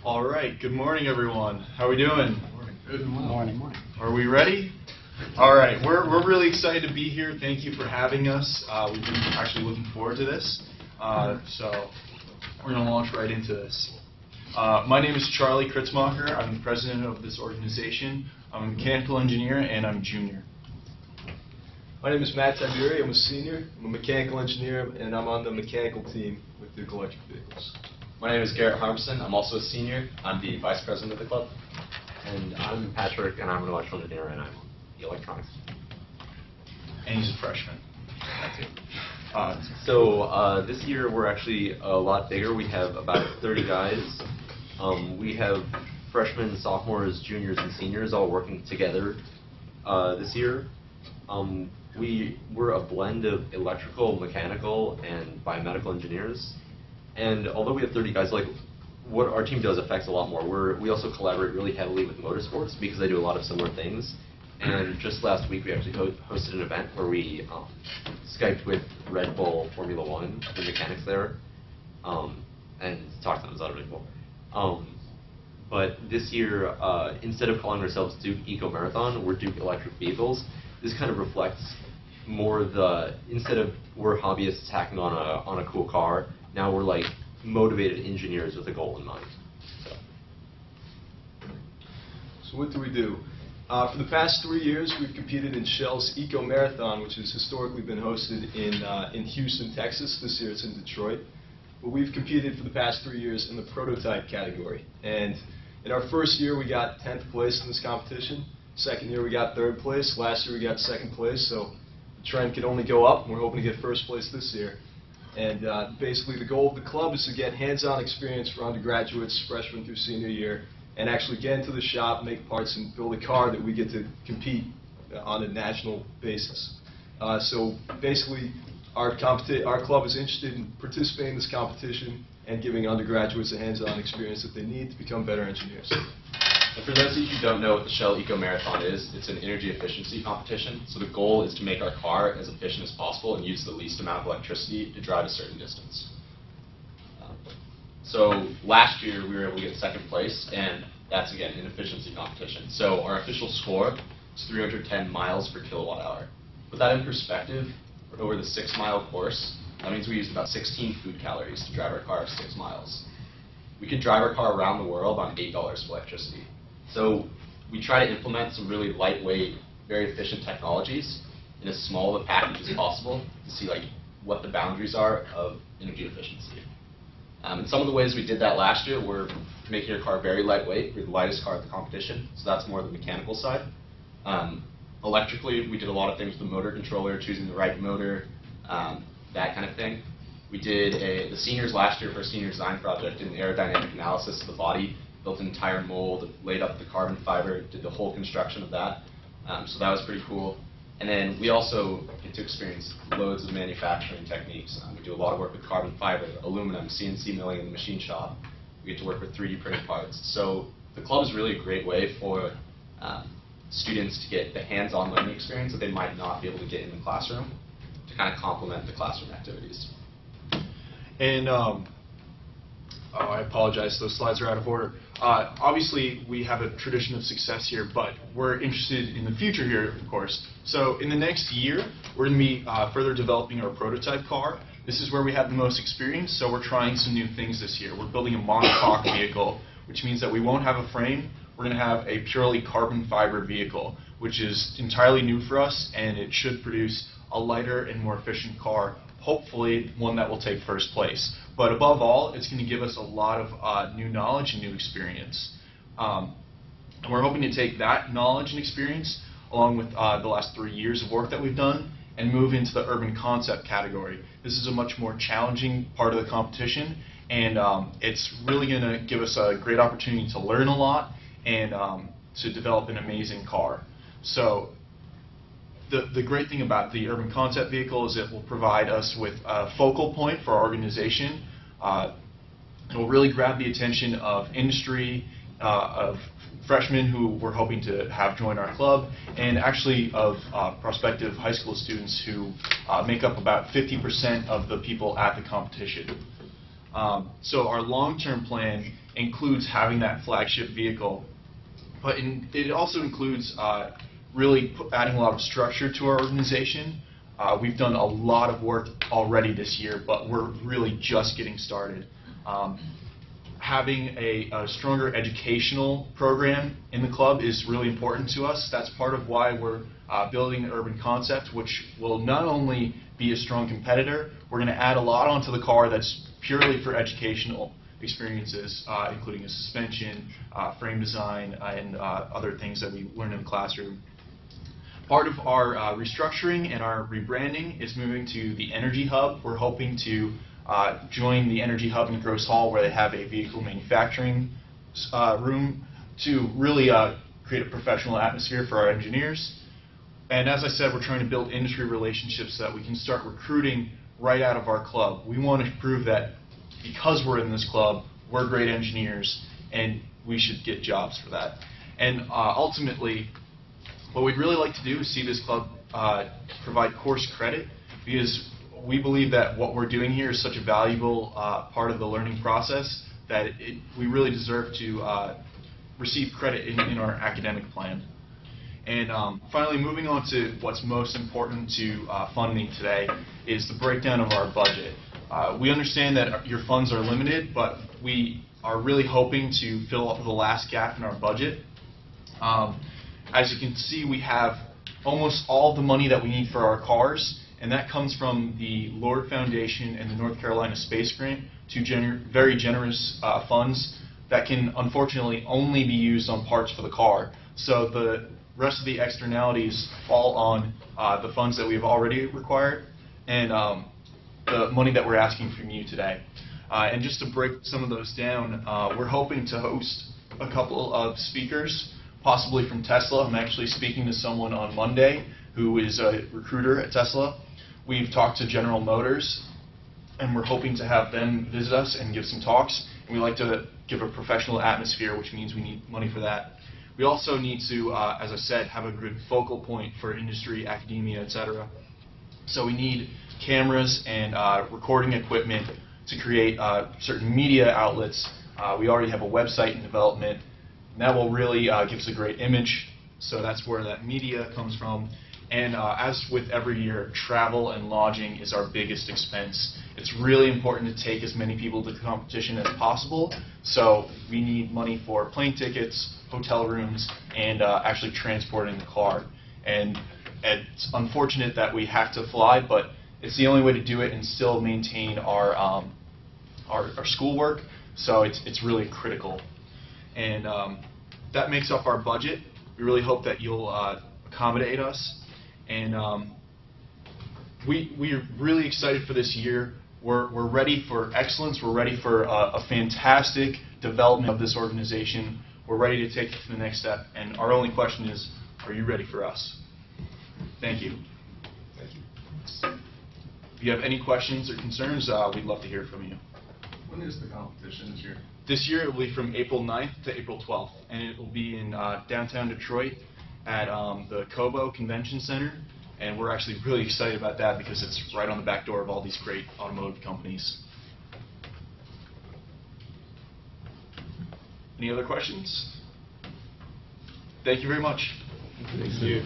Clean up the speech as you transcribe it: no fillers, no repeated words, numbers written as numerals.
All right, good morning, everyone. How are we doing? Good morning. Are we ready? All right, we're really excited to be here. Thank you for having us. We've been actually looking forward to this. So we're going to launch right into this. My name is Charlie Kritzmacher. I'm the president of this organization. I'm a mechanical engineer, and I'm a junior. My name is Matt Tiberi. I'm a senior. I'm a mechanical engineer, and I'm on the mechanical team with Duke Electric Vehicles. My name is Garrett Harmson. I'm also a senior. I'm the vice president of the club. And I'm Patrick, and I'm an electrical engineer, and I'm on the electronics. And he's a freshman. That's it. So this year we're actually a lot bigger. We have about 30 guys. We have freshmen, sophomores, juniors, and seniors all working together this year. We're a blend of electrical, mechanical, and biomedical engineers. And although we have 30 guys, like what our team does affects a lot more. We also collaborate really heavily with motorsports because they do a lot of similar things. And just last week we actually hosted an event where we Skyped with Red Bull Formula One, the mechanics there, and talked to them. It was really cool. But this year, instead of calling ourselves Duke Ecomarathon, we're Duke Electric Vehicles. This kind of reflects more instead of we're hobbyists hacking on a cool car, now we're like motivated engineers with a goal in mind. So what do we do? For the past 3 years, we've competed in Shell's Ecomarathon, which has historically been hosted in Houston, Texas. This year it's in Detroit. But we've competed for the past 3 years in the prototype category. And in our first year, we got 10th place in this competition. Second year, we got 3rd place. Last year, we got 2nd place. So the trend could only go up. We're hoping to get 1st place this year. And basically, the goal of the club is to get hands-on experience for undergraduates, freshman through senior year, and actually get into the shop, make parts, and build a car that we get to compete on a national basis. So basically, our club is interested in participating in this competition and giving undergraduates a hands-on experience that they need to become better engineers. And for those of you who don't know what the Shell Eco Marathon is, it's an energy efficiency competition. So the goal is to make our car as efficient as possible and use the least amount of electricity to drive a certain distance. So last year we were able to get 2nd place, and that's again an efficiency competition. So our official score is 310 miles per kilowatt hour. Put that in perspective, over the 6-mile course, that means we used about 16 food calories to drive our car 6 miles. We could drive our car around the world on $8 of electricity. So we try to implement some really lightweight, very efficient technologies in as small of a package as possible to see like what the boundaries are of energy efficiency. And some of the ways we did that last year were making our car very lightweight. We're the lightest car at the competition, so that's more the mechanical side. Electrically, we did a lot of things with the motor controller, choosing the right motor, that kind of thing. We did the seniors last year for a senior design project did an aerodynamic analysis of the body, built an entire mold, laid up the carbon fiber, did the whole construction of that. So that was pretty cool. And then we also get to experience loads of manufacturing techniques. We do a lot of work with carbon fiber, aluminum, CNC milling in the machine shop. We get to work with 3D printed parts. So the club is really a great way for students to get the hands-on learning experience that they might not be able to get in the classroom to kind of complement the classroom activities. And I apologize, those slides are out of order. Obviously, we have a tradition of success here, but we're interested in the future here, of course. So in the next year, we're going to be further developing our prototype car. This is where we have the most experience, so we're trying some new things this year. We're building a monocoque vehicle, which means that we won't have a frame. We're going to have a purely carbon fiber vehicle, which is entirely new for us, and it should produce a lighter and more efficient car, hopefully one that will take 1st place. But above all, it's going to give us a lot of new knowledge and new experience. And we're hoping to take that knowledge and experience, along with the last 3 years of work that we've done, and move into the urban concept category. This is a much more challenging part of the competition, and it's really going to give us a great opportunity to learn a lot and to develop an amazing car. So the great thing about the urban concept vehicle is it will provide us with a focal point for our organization. It will really grab the attention of industry, of freshmen who we're hoping to have join our club, and actually of prospective high school students who make up about 50% of the people at the competition. So our long-term plan includes having that flagship vehicle. But it also includes really adding a lot of structure to our organization. We've done a lot of work already this year, but we're really just getting started. Having a stronger educational program in the club is really important to us. That's part of why we're building the Urban Concept, which will not only be a strong competitor, we're going to add a lot onto the car that's purely for educational experiences, including a suspension, frame design, and other things that we learn in the classroom. Part of our restructuring and our rebranding is moving to the Energy Hub. We're hoping to join the Energy Hub in Gross Hall, where they have a vehicle manufacturing room to really create a professional atmosphere for our engineers. And as I said, we're trying to build industry relationships so that we can start recruiting right out of our club. We want to prove that because we're in this club, we're great engineers, and we should get jobs for that. And ultimately, what we'd really like to do is see this club provide course credit, because we believe that what we're doing here is such a valuable part of the learning process that we really deserve to receive credit in our academic plan. And finally, moving on to what's most important to funding today is the breakdown of our budget. We understand that your funds are limited, but we are really hoping to fill up the last gap in our budget. As you can see, we have almost all of the money that we need for our cars, and that comes from the Lord Foundation and the North Carolina Space Grant, two very generous funds that can unfortunately only be used on parts for the car. So the rest of the externalities fall on the funds that we've already required and the money that we're asking from you today. And just to break some of those down, we're hoping to host a couple of speakers, possibly from Tesla. I'm actually speaking to someone on Monday who is a recruiter at Tesla. We've talked to General Motors, and we're hoping to have them visit us and give some talks. And we like to give a professional atmosphere, which means we need money for that. We also need to, as I said, have a good focal point for industry, academia, etc. So we need cameras and recording equipment to create certain media outlets. We already have a website in development, and that will really give us a great image. So that's where that media comes from. And as with every year, travel and lodging is our biggest expense. It's really important to take as many people to the competition as possible. So we need money for plane tickets, hotel rooms, and actually transporting the car. And it's unfortunate that we have to fly, but it's the only way to do it and still maintain our schoolwork. So it's really critical. And that makes up our budget. We really hope that you'll accommodate us. And we're really excited for this year. We're ready for excellence. We're ready for a fantastic development of this organization. We're ready to take it to the next step. And our only question is, are you ready for us? Thank you. Thank you. If you have any questions or concerns, we'd love to hear from you. When is the competition this year? This year it will be from April 9th to April 12th, and it will be in downtown Detroit at the Cobo Convention Center, and we're actually really excited about that because it's right on the back door of all these great automotive companies. Any other questions? Thank you very much. Thank you.